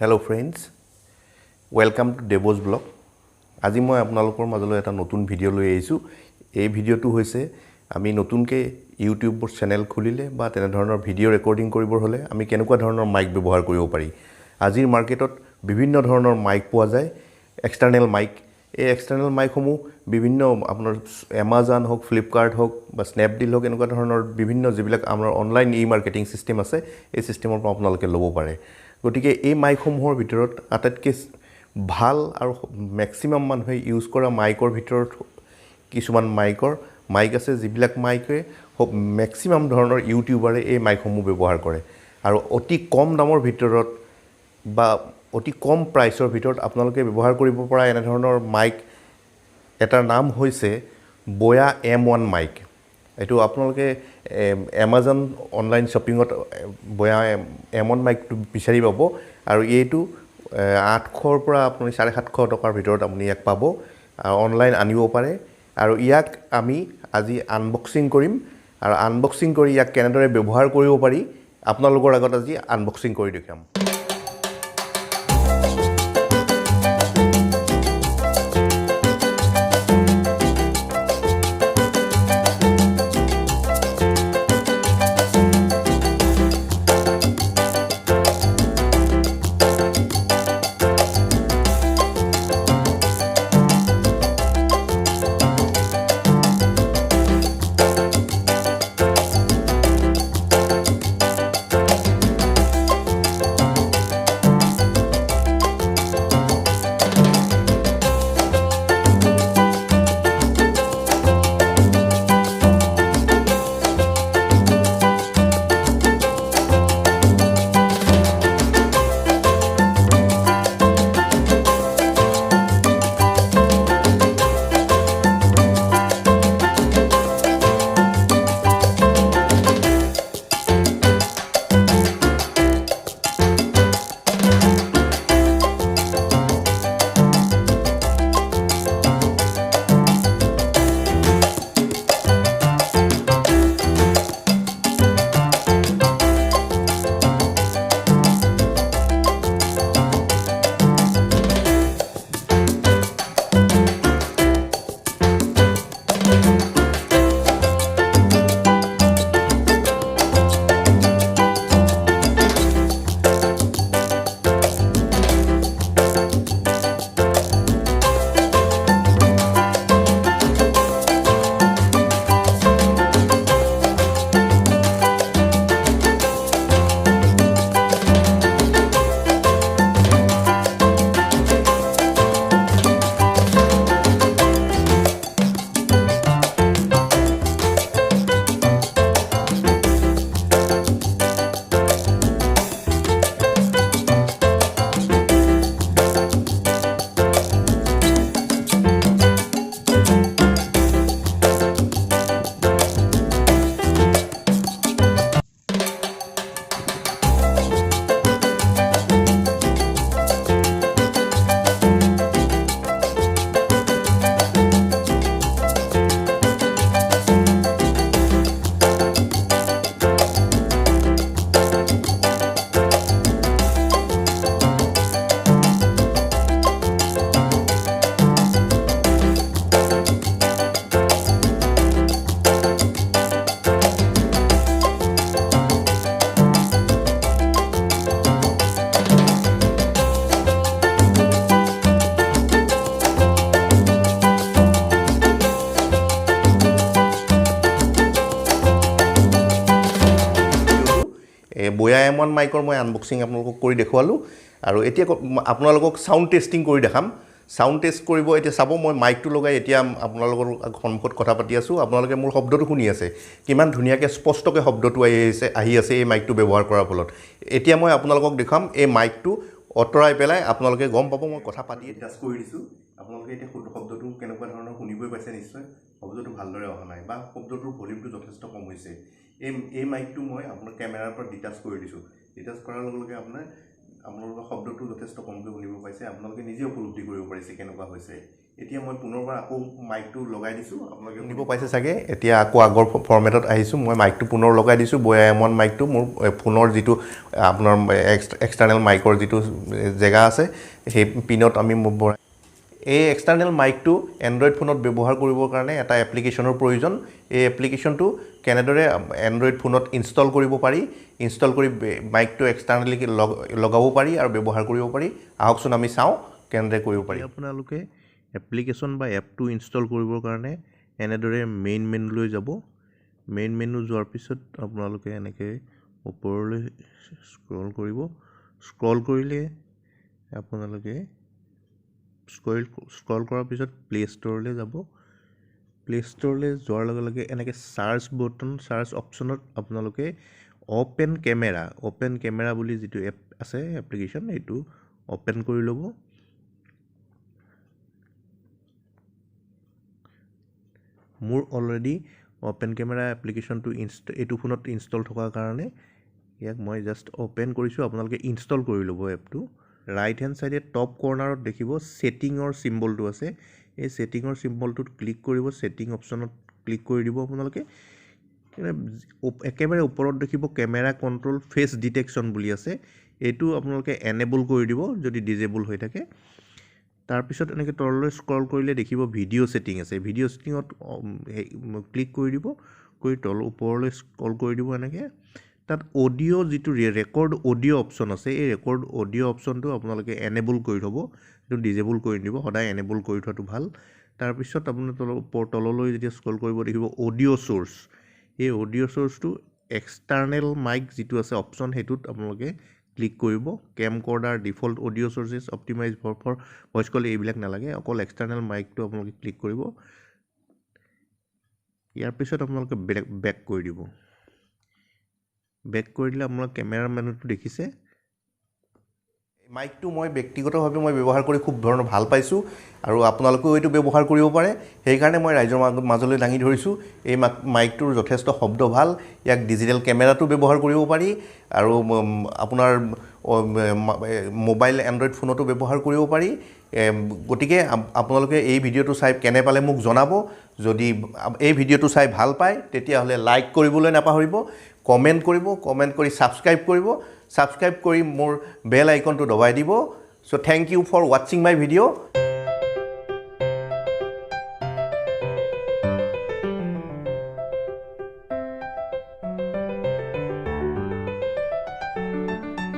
Hello friends, welcome to Devos Blog. আজি মই আপোনালোকৰ মাজলৈ এটা নতুন ভিডিও লৈ আহিছো। এই ভিডিওটো হৈছে আমি নতুনকে ইউটিউব চেনেল খুলিলে বা তেনে ধৰণৰ ভিডিও ৰেকৰ্ডিং কৰিবৰ হলে আমি কেনেকুৱা ধৰণৰ মাইক ব্যৱহাৰ কৰিব পাৰি। আজিৰ মাৰ্কেটত বিভিন্ন ধৰণৰ মাইক পোৱা যায়, এক্সটাৰ্নেল মাইক। এই এক্সটাৰ্নেল মাইকসমূহ বিভিন্ন আপোনাৰ Amazon হওক, Flipkart হওক বা Snapdeal হওক এনেকুৱা ধৰণৰ বিভিন্ন যিবিলাক আমাৰ অনলাইন ই-মাৰ্কেটিং সিস্টেম আছে, এই সিস্টেমৰ পৰা আপোনালোকে ল'ব পাৰে। গতিকে এই মাইকসমূহৰ ভিতৰত আটাইতকৈ ভাল আৰু ম্যাক্সিমাম মানুহে ইউজ কৰা মাইকৰ ভিতৰত কিছুমান মাইক আছে যিবিলাক মাইকে ম্যাক্সিমাম ধৰণৰ ইউটিউবাৰে এই মাইকসমূহ ব্যৱহাৰ কৰে আৰু অতি কম দামৰ ভিতৰত বা অতি কম প্ৰাইচৰ ভিতৰত আপোনালোকে ব্যৱহাৰ কৰিব পৰা এনে ধৰণৰ মাইক এটাৰ নাম হৈছে BY-M1 মাইক। এইটো আপোনালোকে Amazon অনলাইন শ্বপিঙত BY-M1 মাইকটো বিচাৰি পাব আৰু এইটো 800ৰ পৰা আপুনি 750 টকাৰ ভিতৰত আপুনি ইয়াক পাব, অনলাইন আনিব পাৰে। আৰু ইয়াক আমি আজি আনবক্সিং কৰিম আৰু আনবক্সিং কৰি ইয়াক কেনেদৰে ব্যৱহাৰ কৰিব পাৰি আপোনালোকৰ আগত আজি আনবক্সিং কৰি দেখাম। BY-M1 মাইকৰ মই আনবক্সিং আপোনালোকক কৰি দেখুৱালোঁ আৰু এতিয়া আপোনালোকক সাউন্ড টেষ্টিং কৰি দেখাম। সাউন্ড টেষ্ট কৰিব। এতিয়া চাব মই মাইকটো লগাই এতিয়া আপোনালোকৰ সন্মুখত কথা পাতি আছোঁ। আপোনালোকে মোৰ শব্দটো শুনি আছে, কিমান ধুনীয়াকৈ স্পষ্টকৈ শব্দটো আহি আছে এই মাইকটো ব্যৱহাৰ কৰাৰ ফলত। এতিয়া মই আপোনালোকক দেখাম এই মাইকটো অতৰাই পেলাই আপোনালোকে গম পাব মই কথা পাতি টেষ্ট কৰি দিছোঁ। আপোনালোকে এতিয়া শব্দটো কেনেকুৱা ধৰণৰ শুনিবই পাইছে নিশ্চয়। শব্দটো ভালদৰে অহা নাই বা শব্দটোৰ ভলিউমটো যথেষ্ট কম হৈছে। এই মাইকটো মই আপোনাৰ কেমেৰাৰ পৰা ডিটাচ কৰি দিছোঁ। ডিটাচ কৰাৰ লগে লগে আপোনালোকৰ শব্দটো যথেষ্ট কমকৈ শুনিব পাইছে। আপোনালোকে নিজে উপলব্ধি কৰিব পাৰিছে কেনেকুৱা হৈছে এতিয়া মই পুনৰবাৰ আকৌ মাইকটো লগাই দিছোঁ আপোনালোকে শুনিব পাইছে চাগে এতিয়া আকৌ আগৰ ফৰ্মেটত আহিছোঁ মই মাইকটো পুনৰ লগাই দিছোঁ BY-M1 মাইকটো মোৰ ফোনৰ যিটো আপোনাৰ এক্সটাৰ্নেল মাইকৰ যিটো জেগা আছে সেই পিনত আমি এই এক্সটাৰ্নেল মাইকটো এণ্ড্ৰইড ফোনত ব্যৱহাৰ কৰিবৰ কাৰণে এটা এপ্লিকেশ্যনৰ প্ৰয়োজন এই এপ্লিকেশ্যনটো কেনেদৰে এণ্ড্ৰইড ফোনত ইনষ্টল কৰিব পাৰি ইনষ্টল কৰি মাইকটো এক্সটাৰ্নেলি লগাব পাৰি আৰু ব্যৱহাৰ কৰিব পাৰি আহকচোন আমি চাওঁ কেনেদৰে কৰিব পাৰি আপোনালোকে এপ্লিকেশ্যন বা এপটো ইনষ্টল কৰিবৰ কাৰণে এনেদৰে মেইন মেনুলৈ যাব মেইন মেনু যোৱাৰ পিছত আপোনালোকে এনেকৈ ওপৰলৈ স্ক্ৰল কৰিব স্ক্ৰল কৰিলে আপোনালোকে স্ক্ৰল কৰাৰ পিছত প্লে ষ্ট'ৰলৈ যাব প্লে ষ্ট'ৰলৈ যোৱাৰ লগে লগে এনেকৈ চাৰ্চ অপশ্যনত আপোনালোকে অ'পেন কেমেৰা বুলি যিটো এপ আছে এপ্লিকেশ্যন এইটো অ'পেন কৰি ল'ব মোৰ অলৰেডি অ'পেন কেমেৰা এপ্লিকেশ্যনটো এইটো ফোনত ইনষ্টল থকাৰ কাৰণে ইয়াক মই জাষ্ট অ'পেন কৰিছোঁ আপোনালোকে ইনষ্টল কৰি ল'ব এপটো ৰাইট হেণ্ড চাইডে টপ কৰ্নাৰত দেখিব ছেটিঙৰ চিম্বলটো আছে এই ছেটিঙৰ চিম্বলটোত ক্লিক কৰিব ছেটিং অপশ্যনত ক্লিক কৰি দিব আপোনালোকে একেবাৰে ওপৰত দেখিব কেমেৰা কণ্ট্ৰল ফেচ ডিটেকশ্যন বুলি আছে এইটো আপোনালোকে এনেবল কৰি দিব যদি ডিজেবল হৈ থাকে তাৰপিছত এনেকৈ তললৈ স্ক্ৰল কৰিলে দেখিব ভিডিঅ' ছেটিং আছে ভিডিঅ' ছেটিঙত ক্লিক কৰি দিব কৰি ওপৰলৈ স্ক্ৰল কৰি দিব এনেকৈ তাত অডিঅ' যিটো ৰেকৰ্ড অডিঅ' অপশ্যন আছে এই ৰেকৰ্ড অডিঅ' অপশ্যনটো আপোনালোকে এনেবল কৰি থ'ব এইটো ডিজেবল কৰি দিব সদায় এনেবল কৰি থোৱাটো ভাল তাৰপিছত আপোনাৰ তললৈ যেতিয়া স্ক্ৰল কৰিব দেখিব অডিঅ' চ'ৰ্চ এই অডিঅ' চ'ৰ্চটো এক্সটাৰ্নেল মাইক যিটো আছে অপশ্যন সেইটোত আপোনালোকে ক্লিক কৰিব camcorder default audio' sources optimise for voice call এইবিলাক নালাগে অকল এক্সটাৰ্নেল মাইকটো আপোনালোকে ক্লিক কৰিব ইয়াৰ পিছত আপোনালোকে বেক কৰি দিব বেক কৰি দিলে আপোনালোকে কেমেৰা মেনুটো দেখিছে মাইকটো মই ব্যক্তিগতভাৱে মই ব্যৱহাৰ কৰি খুব ধৰণৰ ভাল পাইছোঁ আৰু আপোনালোকেও এইটো ব্যৱহাৰ কৰিব পাৰে সেইকাৰণে মই ৰাইজৰ মাজলৈ দাঙি ধৰিছোঁ এই মাইকটোৰ যথেষ্ট শব্দ ভাল ইয়াক ডিজিটেল কেমেৰাটো ব্যৱহাৰ কৰিব পাৰি আৰু আপোনাৰ মোবাইল এণ্ড্ৰইড ফোনতো ব্যৱহাৰ কৰিব পাৰি গতিকে আপোনালোকে এই ভিডিঅ'টো চাই কেনে পালে মোক জনাব যদি এই ভিডিঅ'টো চাই ভাল পায় তেতিয়াহ'লে লাইক কৰিবলৈ নাপাহৰিব কমেণ্ট কৰি ছাবস্ক্ৰাইব কৰি মোৰ বেল আইকনটো দবাই দিব চ' থেংক ইউ ফৰ ৱাচিং মাই ভিডিঅ'